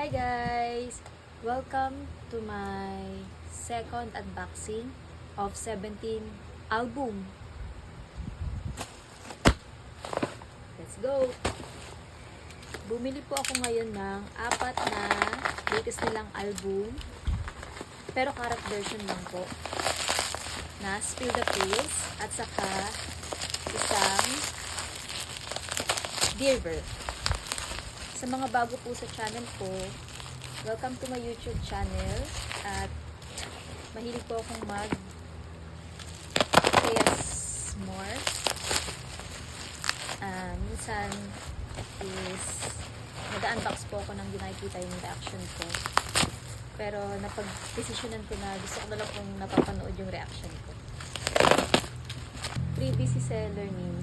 Hi guys! Welcome to my second unboxing of 17 album. Let's go! Bumili po ako ngayon ng 4 na latest nilang album, pero karat version lang po, na Spill the Tales at saka isang Dearver. Sa mga bago po sa channel ko, welcome to my YouTube channel. At mahilig po akong ASMR. Minsan is nag-unbox po ako nang di nakikita yung reaction ko. Pero napag-desisyonan ko na gusto ko na lang kung napapanood yung reaction ko. Freebie seller ni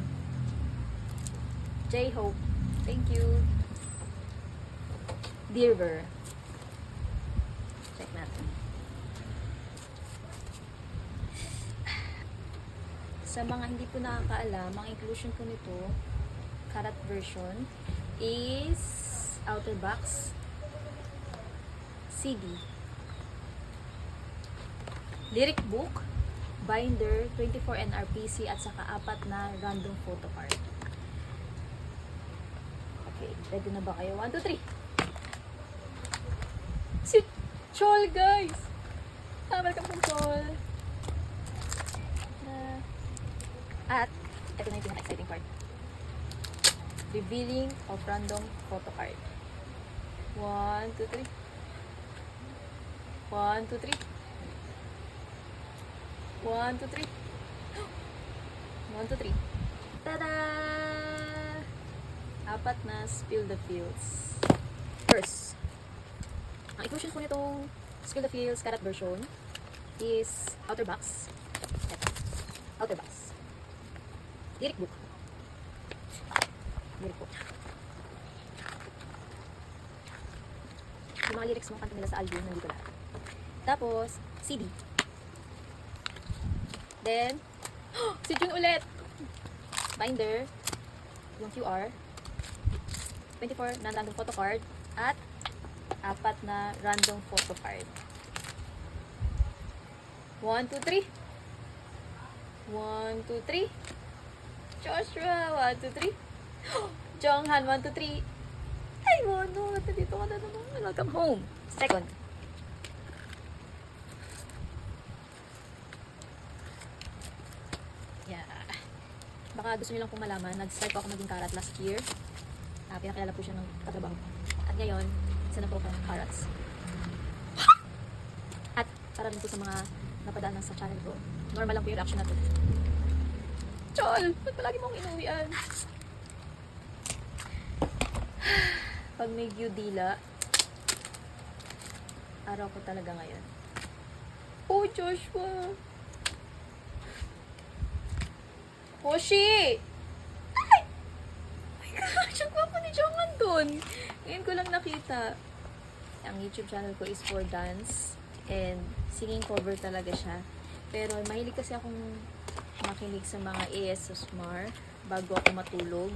J-Hope. Thank you. Dearver. Check natin. Sa mga hindi po nakakaalam, ang inclusion ko nito, karat version, is outer box, CD, lyric book, binder, 24 NRPC, at saka 4 na random photo card. Okay, ready na ba kayo? 1, 2, 3! Si Chol, guys! Welcome from Chol! At, ito na yung pinaka-exciting part. Revealing of random photo card. 1, 2, 3. 1, 2, 3. 1, 2, 3. 1, 2, 3. Tada! 4 na Spill the Fields. First, ang inclusion po nitong Spill the Fields karat version is outer box. Outer box. Lyric book. Lyric book. Yung mga lyrics mo kanta nila sa album, nandito lahat. Tapos, CD. Then, si Jun ulit! Binder. Yung QR. 24 na random photo card. At 4 na random photo card. 1, 2, 3. 1, 2, 3. Joshua, 1, 2, 3. Jonghan, 1, 2, 3. Ay, Mono, nandito ka na naman. Welcome home. Second. Yeah. Baka gusto nyo lang pong malaman, nag-start po ako maging karat last year. Pinakilala po siya ng katrabaho. At ngayon, isa na po ako ng karats. At para rin po sa mga napadaan sa channel ko, normal lang po yung reaction na to. Chol! Ba't palagi mong inuwian? Pag may view dila, araw ko talaga ngayon. Oh, Joshua! Hoshi! Ay! Oh my gosh! Ang gwapo ni Jonghan dun! Ngayon ko lang nakita. Ang YouTube channel ko is for dance and singing cover talaga siya. Pero mahilig kasi akong makinig sa mga ASMR bago ako matulog.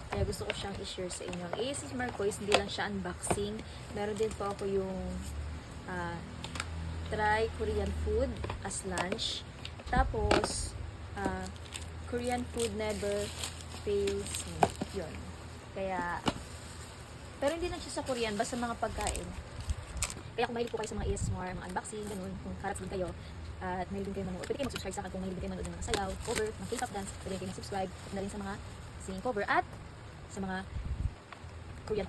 Kaya gusto ko siyang i-share sa inyo. Ang ASMR ko is hindi lang siya unboxing. Meron din po ako yung try Korean food as lunch. Tapos, Korean food never fails me. Yun. Kaya, pero hindi lang siya sa Korean, basta mga pagkain. Kaya kung mahilig po kayo sa mga ASMR, mga unboxing, ganun, kung karats din kayo, at mahilig din kayo manood, pwede kayo mag-subscribe sa akin kung mahilig din kayo manood ng mga sayaw, cover, mga K-pop dance, pwede kayo mag-subscribe na rin sa mga singing cover, at sa mga Korean,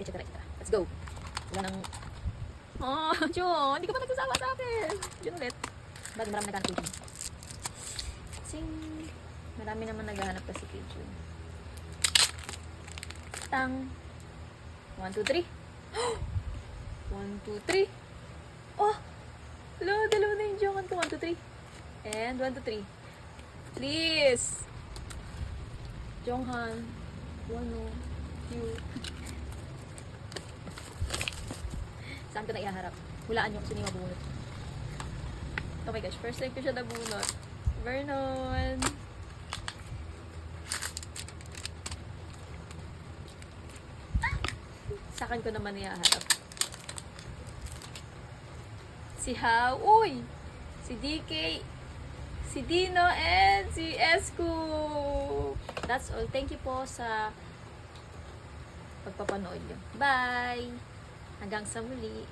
etc. etc. Let's go! Wala nang, oh, Jun, hindi ka pa nagsasawa sa akin! Jun ulit. Bagay marami naghanap kay Jun. Sing, marami naman naghahanap kasi kay Jun. Tang. 1, 2, 3. 1, 2, 3. Oh! Hello, dalawa na yung Jonghan ko. 1, 2, 3. And 1, 2, 3. Please! Jonghan. 1, 2. Saan ko na ihaharap? Hulaan nyo kung sino yung mabunot. Oh my gosh, first time ko siya nabunot. Vernon! Sa akin ko naman ihaharap. si How, uy, si DK, si Dino, and si Esco. That's all. Thank you po sa pagpapanood nyo. Bye! Hanggang sa muli.